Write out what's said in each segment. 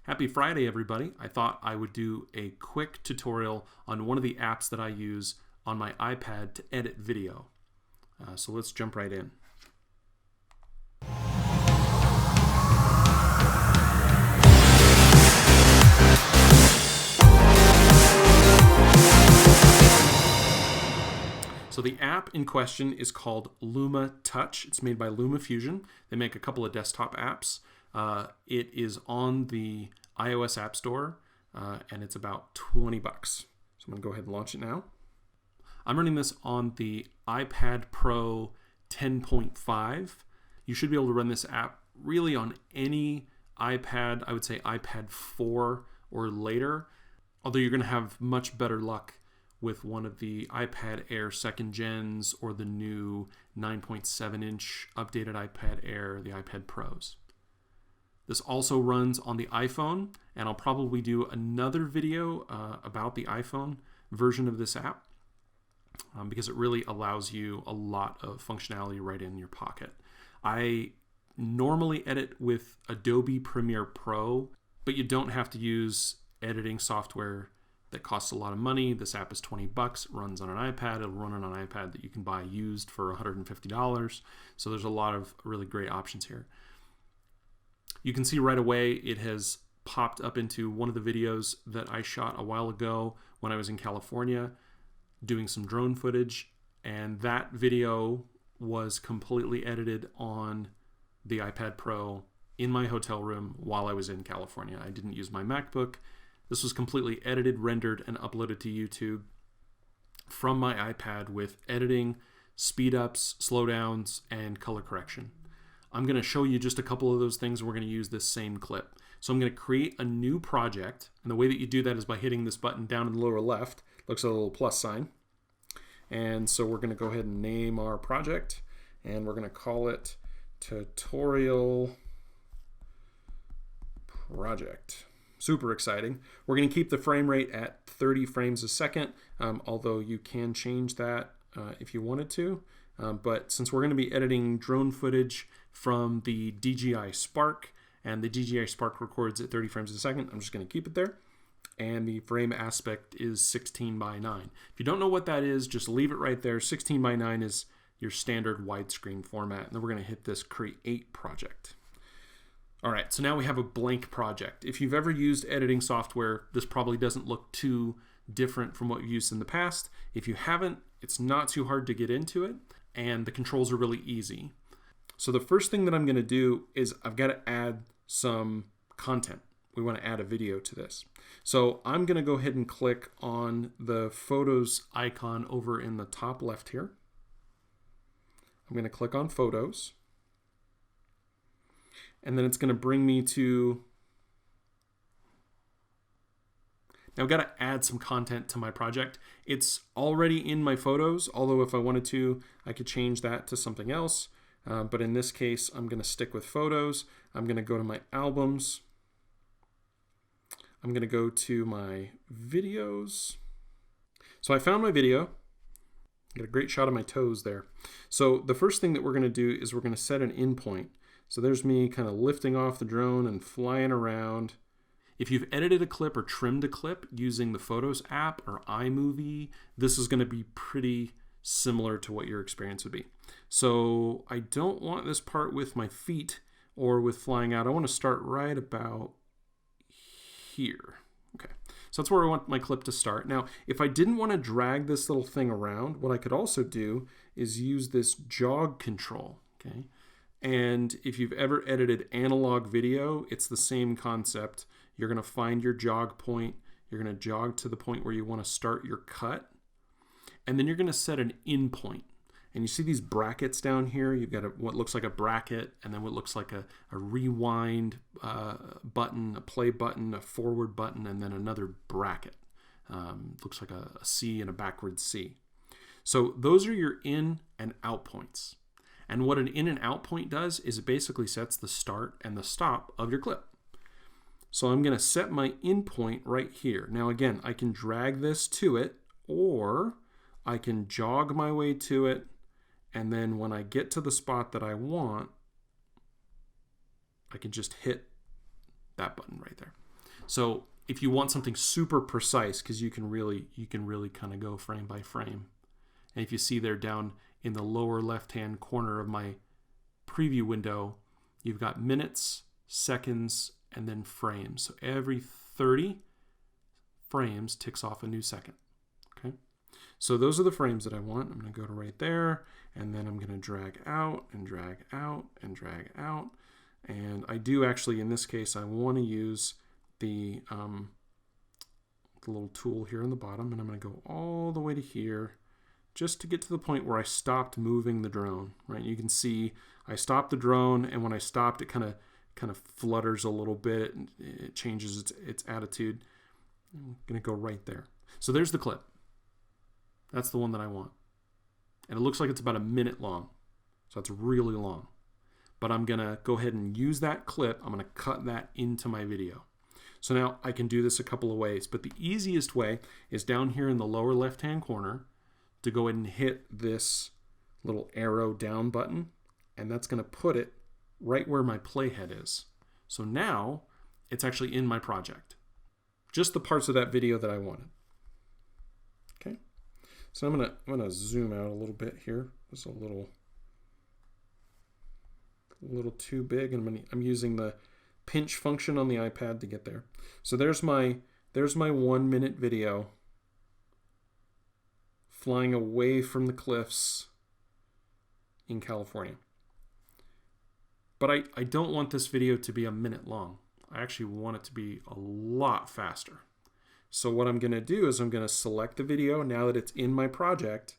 Happy Friday, everybody. I thought I would do a quick tutorial on one of the apps that I use on my iPad to edit video. So let's jump right in. So the app in question is called LumaTouch. It's made by LumaFusion. They make a couple of desktop apps. It is on the iOS App Store, and it's about 20 bucks. So I'm going to go ahead and launch it now. I'm running this on the iPad Pro 10.5. You should be able to run this app really on any iPad, I would say iPad 4 or later, although you're going to have much better luck with one of the iPad Air 2nd gens or the new 9.7-inch updated iPad Air, the iPad Pros. This also runs on the iPhone, and I'll probably do another video about the iPhone version of this app because it really allows you a lot of functionality right in your pocket. I normally edit with Adobe Premiere Pro, but you don't have to use editing software that costs a lot of money. This app is 20 bucks, runs on an iPad. It'll run on an iPad that you can buy used for $150. So there's a lot of really great options here. You can see right away it has popped up into one of the videos that I shot a while ago when I was in California doing some drone footage, and that video was completely edited on the iPad Pro in my hotel room while I was in California. I didn't use my MacBook. This was completely edited, rendered, and uploaded to YouTube from my iPad with editing, speed ups, slowdowns, and color correction. I'm going to show you just a couple of those things. We're going to use this same clip. So I'm going to create a new project, and the way that you do that is by hitting this button down in the lower left. Looks like a little plus sign. And so we're going to go ahead and name our project, and we're going to call it Tutorial Project. Super exciting. We're going to keep the frame rate at 30 frames a second, although you can change that if you wanted to. But since we're going to be editing drone footage from the DJI Spark, and the DJI Spark records at 30 frames a second, I'm just going to keep it there. And the frame aspect is 16 by 9. If you don't know what that is, just leave it right there. 16 by 9 is your standard widescreen format. And then we're going to hit this Create Project. All right, so now we have a blank project. If you've ever used editing software, this probably doesn't look too different from what you've used in the past. If you haven't, it's not too hard to get into it, and the controls are really easy. So the first thing that I'm going to do is I've got to add some content. We want to add a video to this. So I'm going to go ahead and click on the Photos icon over in the top left here. I'm going to click on Photos. And then it's going to bring me to, now I've got to add some content to my project. It's already in my photos, although if I wanted to, I could change that to something else. But in this case, I'm going to stick with photos. I'm going to go to my albums. I'm going to go to my videos. So I found my video. Got a great shot of my toes there. So the first thing that we're going to do is we're going to set an endpoint. So there's me kind of lifting off the drone and flying around. If you've edited a clip or trimmed a clip using the Photos app or iMovie, this is going to be pretty similar to what your experience would be. So I don't want this part with my feet or with flying out. I want to start right about here. Okay, so that's where I want my clip to start. Now, if I didn't want to drag this little thing around, what I could also do is use this jog control, okay? And if you've ever edited analog video, it's the same concept. You're going to find your jog point. You're going to jog to the point where you want to start your cut. And then you're going to set an endpoint. And you see these brackets down here. You've got what looks like a bracket, and then what looks like a rewind button, a play button, a forward button, and then another bracket. Looks like a C and a backward C. So those are your in and out points. And what an in and out point does is it basically sets the start and the stop of your clip. So I'm going to set my in point right here. Now again, I can drag this to it, or I can jog my way to it, and then when I get to the spot that I want, I can just hit that button right there. So if you want something super precise, because you can really kind of go frame by frame. And if you see there down in the lower left-hand corner of my preview window, you've got minutes, seconds, and then frames. So every 30 frames ticks off a new second. Okay. So those are the frames that I want. I'm going to go to right there, and then I'm going to drag out and drag out and drag out. And I do actually, in this case, I want to use the little tool here on the bottom, and I'm going to go all the way to here just to get to the point where I stopped moving the drone, right? You can see I stopped the drone, and when I stopped, it kind of flutters a little bit, and it changes its attitude. I'm going to go right there. So there's the clip. That's the one that I want. And it looks like it's about a minute long. So it's really long. But I'm going to go ahead and use that clip. I'm going to cut that into my video. So now I can do this a couple of ways. But the easiest way is down here in the lower left-hand corner to go ahead and hit this little arrow down button. And that's going to put it right where my playhead is. So now it's actually in my project. Just the parts of that video that I wanted. Okay. So I'm gonna zoom out a little bit here. It's a little too big, and I'm using the pinch function on the iPad to get there. So there's my 1 minute video flying away from the cliffs in California. But I don't want this video to be a minute long. I actually want it to be a lot faster. So what I'm going to do is I'm going to select the video now that it's in my project,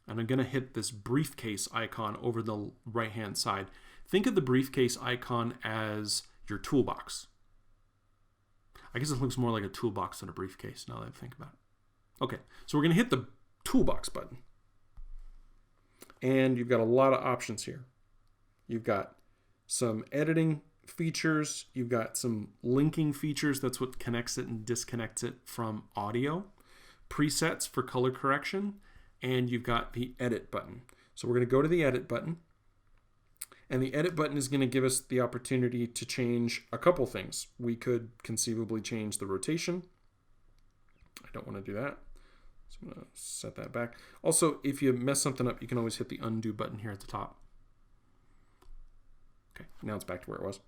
and I'm going to hit this briefcase icon over the right-hand side. Think of the briefcase icon as your toolbox. I guess it looks more like a toolbox than a briefcase now that I think about it. Okay, so we're going to hit the toolbox button. And you've got a lot of options here. You've got some editing features, you've got some linking features, that's what connects it and disconnects it from audio, presets for color correction, and you've got the edit button. So we're going to go to the edit button, and the edit button is going to give us the opportunity to change a couple things. We could conceivably change the rotation. I don't want to do that, so I'm going to set that back. Also, if you mess something up, you can always hit the undo button here at the top. Okay, now it's back to where it was.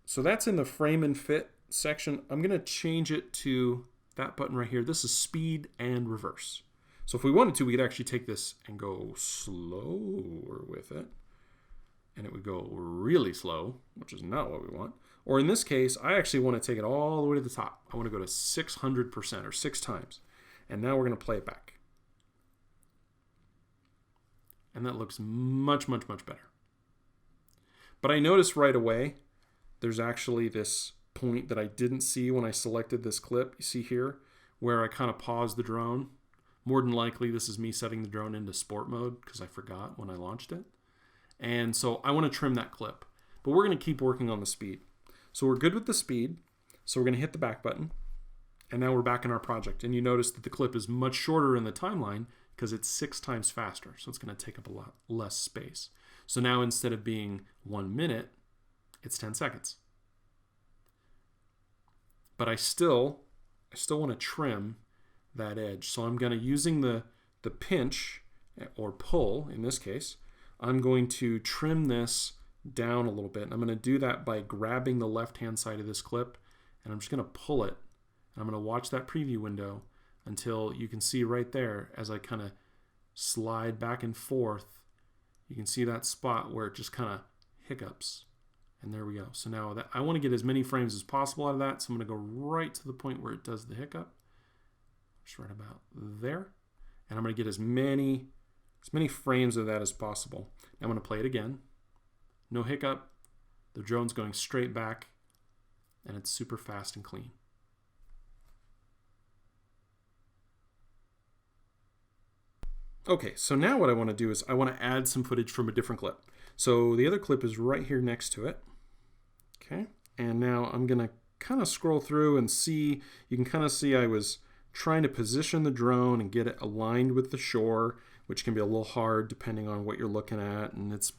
So that's in the frame and fit section. I'm going to change it to that button right here. This is speed and reverse. So if we wanted to, we could actually take this and go slower with it. And it would go really slow, which is not what we want. Or in this case, I actually want to take it all the way to the top. I want to go to 600% or 6 times. And now we're going to play it back. And that looks much, much, much better. But I noticed right away, there's actually this point that I didn't see when I selected this clip. You see here, where I kind of paused the drone. More than likely, this is me setting the drone into sport mode because I forgot when I launched it. And so I want to trim that clip. But we're going to keep working on the speed. So we're good with the speed. So we're going to hit the back button. And now we're back in our project. And you notice that the clip is much shorter in the timeline because it's 6 times faster. So it's going to take up a lot less space. So now instead of being 1 minute, it's 10 seconds. But I still want to trim that edge. So I'm going to, using the pinch or pull in this case, I'm going to trim this down a little bit. And I'm going to do that by grabbing the left-hand side of this clip, and I'm just going to pull it. And I'm going to watch that preview window until you can see right there as I kind of slide back and forth. You can see that spot where it just kind of hiccups. And there we go. So now that I want to get as many frames as possible out of that, so I'm going to go right to the point where it does the hiccup. Just right about there. And I'm going to get as many frames of that as possible. Now I'm going to play it again. No hiccup. The drone's going straight back, and it's super fast and clean. Okay, so now what I want to do is I want to add some footage from a different clip. So the other clip is right here next to it. Okay, and now I'm going to kind of scroll through and see, you can kind of see I was trying to position the drone and get it aligned with the shore, which can be a little hard depending on what you're looking at, and it's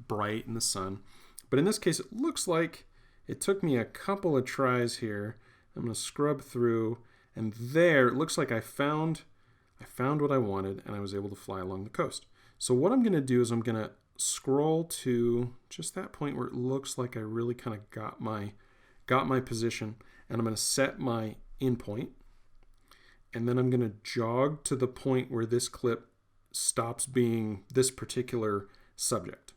bright in the sun. But in this case, it looks like It took me a couple of tries here. I'm going to scrub through, and there it looks like I found what I wanted, and I was able to fly along the coast. So what I'm going to do is I'm going to scroll to just that point where it looks like I really kind of got my position, and I'm going to set my endpoint, and then I'm going to jog to the point where this clip stops being this particular subject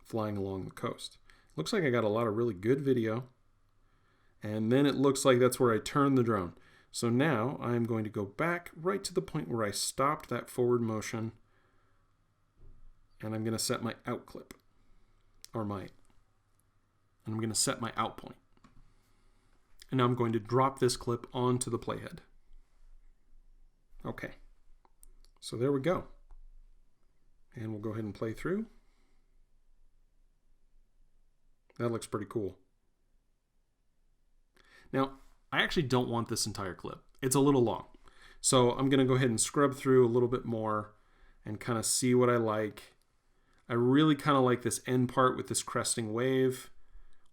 flying along the coast. Looks like I got a lot of really good video, and then it looks like that's where I turned the drone. So now I'm going to go back right to the point where I stopped that forward motion, and I'm going to set my out clip, and I'm going to set my out point. And now I'm going to drop this clip onto the playhead. Okay, so there we go. And we'll go ahead and play through. That looks pretty cool. Now, I actually don't want this entire clip. It's a little long. So I'm going to go ahead and scrub through a little bit more and kind of see what I like. I really kind of like this end part with this cresting wave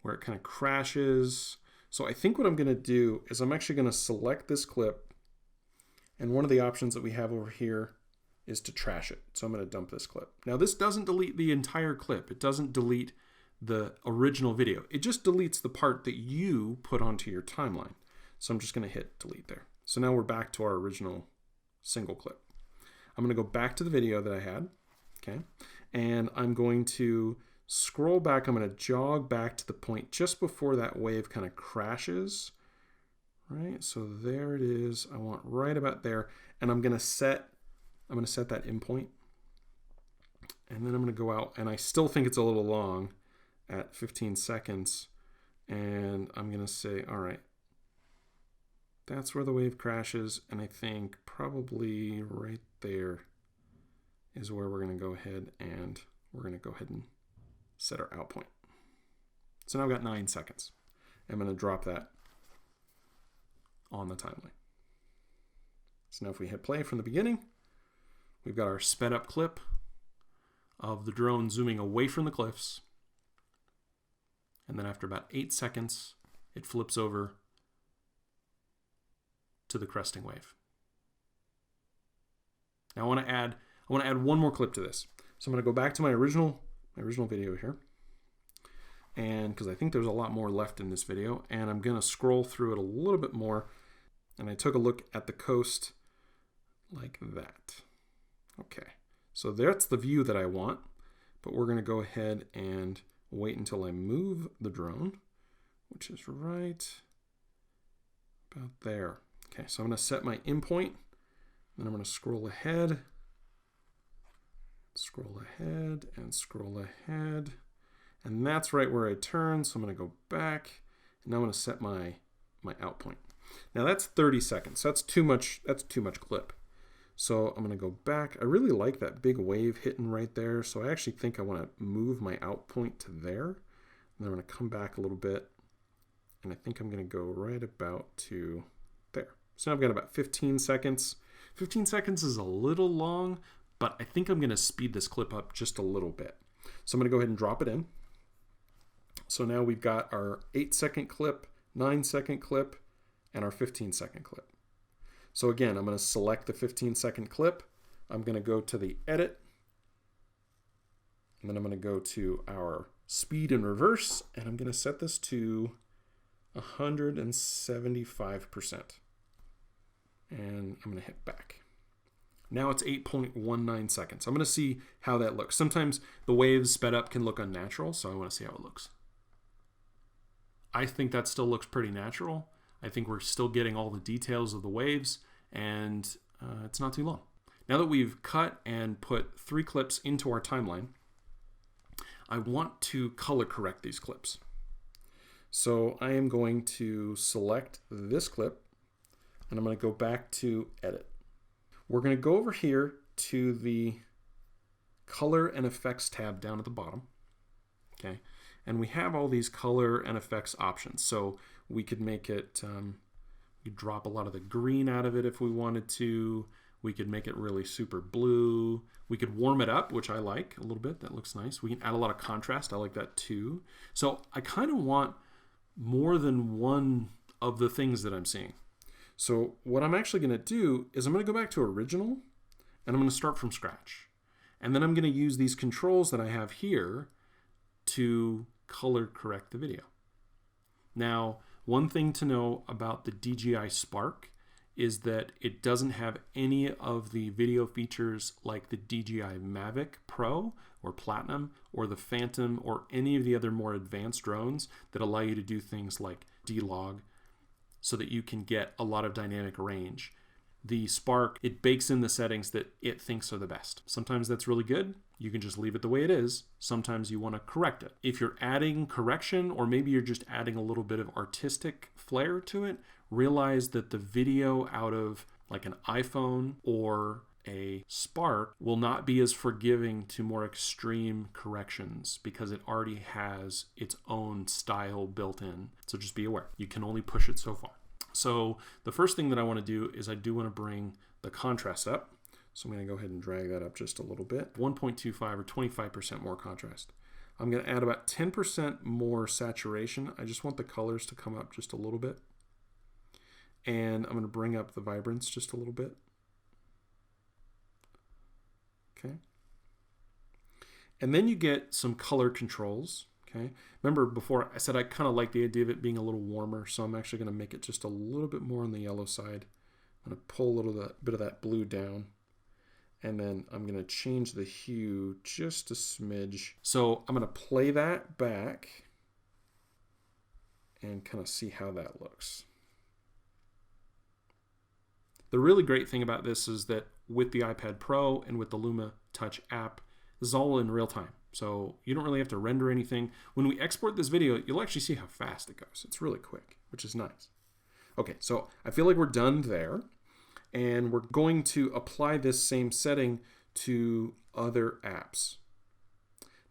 where it kind of crashes. So I think what I'm going to do is I'm actually going to select this clip, and one of the options that we have over here is to trash it. So I'm going to dump this clip. Now this doesn't delete the entire clip. It doesn't delete the original video. It just deletes the part that you put onto your timeline. So I'm just going to hit delete there. So now we're back to our original single clip. I'm going to go back to the video that I had, okay? And I'm going to scroll back. I'm going to jog back to the point just before that wave kind of crashes, right? So there it is. I want right about there. And I'm going to set that endpoint. And then I'm going to go out, and I still think it's a little long at 15 seconds. And I'm going to say, all right, that's where the wave crashes. And I think probably right there is where we're going to go ahead and set our out point. So now I've got 9 seconds. I'm going to drop that on the timeline. So now if we hit play from the beginning, we've got our sped up clip of the drone zooming away from the cliffs. And then after about 8 seconds, it flips over to the cresting wave. Now I want to add one more clip to this. So I'm going to go back to my original video here, and because I think there's a lot more left in this video, and I'm going to scroll through it a little bit more. And I took a look at the coast like that. Okay, so that's the view that I want, but we're going to go ahead and wait until I move the drone, which is right about there. Okay, so I'm going to set my endpoint, then I'm going to scroll ahead, and that's right where I turn. So I'm going to go back, and now I'm going to set my out point. Now that's 30 seconds. So that's too much clip. So I'm going to go back. I really like that big wave hitting right there. So I actually think I want to move my out point to there. And then I'm going to come back a little bit, and I think I'm going to go right about to there. So now I've got about 15 seconds. 15 seconds is a little long, but I think I'm going to speed this clip up just a little bit. So I'm going to go ahead and drop it in. So now we've got our 8-second clip, 9-second clip, and our 15-second clip. So again, I'm going to select the 15-second clip. I'm going to go to the edit, and then I'm going to go to our speed and reverse, and I'm going to set this to 175%. And I'm going to hit back. Now it's 8.19 seconds. I'm going to see how that looks. Sometimes the waves sped up can look unnatural, so I want to see how it looks. I think that still looks pretty natural. I think we're still getting all the details of the waves, and it's not too long. Now that we've cut and put 3 clips into our timeline, I want to color correct these clips. So I am going to select this clip, and I'm going to go back to edit. We're going to go over here to the color and effects tab down at the bottom. Okay, and we have all these color and effects options. So we could make it, we drop a lot of the green out of it if we wanted to. We could make it really super blue. We could warm it up, which I like a little bit. That looks nice. We can add a lot of contrast. I like that too. So I kind of want more than one of the things that I'm seeing. So what I'm actually going to do is I'm going to go back to original and I'm going to start from scratch. And then I'm going to use these controls that I have here to color correct the video. Now, one thing to know about the DJI Spark is that it doesn't have any of the video features like the DJI Mavic Pro or Platinum or the Phantom or any of the other more advanced drones that allow you to do things like D-Log so that you can get a lot of dynamic range. The Spark, it bakes in the settings that it thinks are the best. Sometimes that's really good. You can just leave it the way it is. Sometimes you want to correct it. If you're adding correction, or maybe you're just adding a little bit of artistic flair to it, realize that the video out of like an iPhone or a Spark will not be as forgiving to more extreme corrections because it already has its own style built in. So just be aware. You can only push it so far. So the first thing that I want to do is I do want to bring the contrast up. So I'm going to go ahead and drag that up just a little bit. 1.25 or 25% more contrast. I'm going to add about 10% more saturation. I just want the colors to come up just a little bit. And I'm going to bring up the vibrance just a little bit. Okay. And then you get some color controls. Okay. Remember before I said I kind of like the idea of it being a little warmer, so I'm actually going to make it just a little bit more on the yellow side. I'm going to pull a little bit of that blue down, and then I'm going to change the hue just a smidge. So I'm going to play that back and kind of see how that looks. The really great thing about this is that with the iPad Pro and with the Luma Touch app, this is all in real time. So you don't really have to render anything. When we export this video, you'll actually see how fast it goes. It's really quick, which is nice. Okay, so I feel like we're done there. And we're going to apply this same setting to other apps.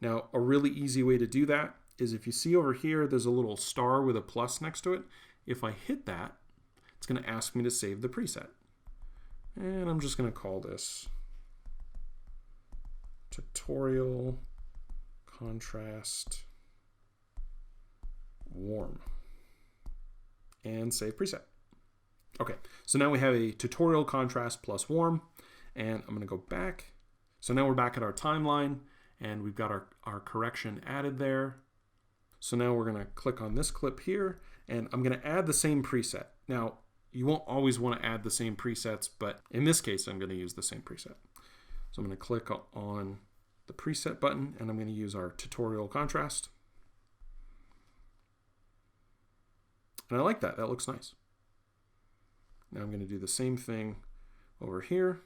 Now, a really easy way to do that is if you see over here, there's a little star with a plus next to it. If I hit that, it's going to ask me to save the preset. And I'm just going to call this tutorial contrast warm and save preset. Okay, so now we have a tutorial contrast plus warm, and I'm going to go back. So now we're back at our timeline, and we've got our correction added there. So now we're going to click on this clip here, and I'm going to add the same preset. Now, you won't always want to add the same presets, but in this case, I'm going to use the same preset. So I'm going to click on the preset button, and I'm going to use our tutorial contrast. And I like that. That looks nice. Now I'm going to do the same thing over here.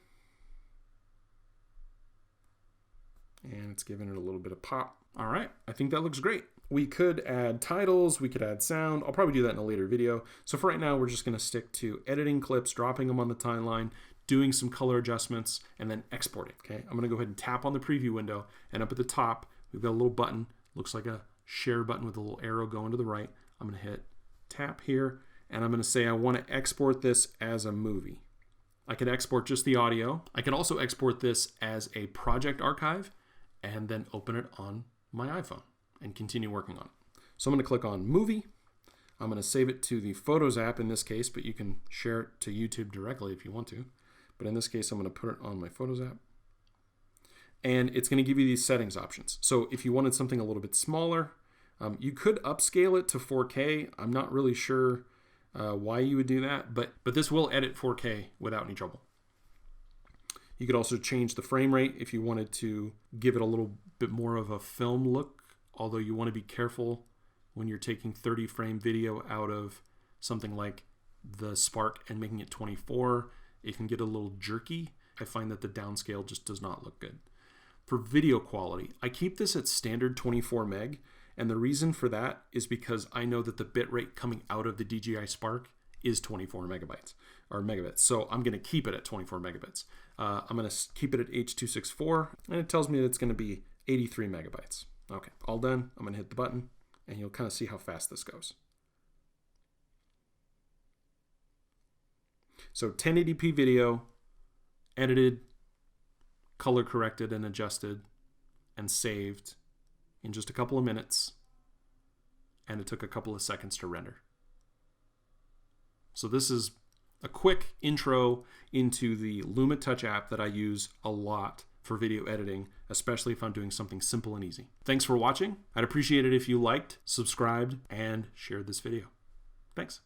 And it's giving it a little bit of pop. All right, I think that looks great. We could add titles, we could add sound. I'll probably do that in a later video. So for right now, we're just going to stick to editing clips, dropping them on the timeline, doing some color adjustments, and then exporting. Okay, I'm going to go ahead and tap on the preview window, and up at the top, we've got a little button. Looks like a share button with a little arrow going to the right. I'm going to hit tap here, and I'm going to say I want to export this as a movie. I could export just the audio. I could also export this as a project archive and then open it on my iPhone and continue working on it. So I'm going to click on movie. I'm going to save it to the Photos app in this case, but you can share it to YouTube directly if you want to. But in this case, I'm going to put it on my Photos app. And it's going to give you these settings options. So if you wanted something a little bit smaller, you could upscale it to 4K. I'm not really sure why you would do that, but this will edit 4K without any trouble. You could also change the frame rate if you wanted to give it a little bit more of a film look, although you want to be careful when you're taking 30 frame video out of something like the Spark and making it 24. It can get a little jerky. I find that the downscale just does not look good. For video quality, I keep this at standard 24 meg. And the reason for that is because I know that the bitrate coming out of the DJI Spark is 24 megabytes or megabits. So I'm going to keep it at 24 megabits. I'm going to keep it at H.264, and it tells me that it's going to be 83 megabytes. Okay, all done. I'm going to hit the button, and you'll kind of see how fast this goes. So 1080p video, edited, color corrected and adjusted, and saved in just a couple of minutes. and it took a couple of seconds to render. So this is a quick intro into the LumaTouch app that I use a lot for video editing, especially if I'm doing something simple and easy. Thanks for watching. I'd appreciate it if you liked, subscribed, and shared this video. Thanks.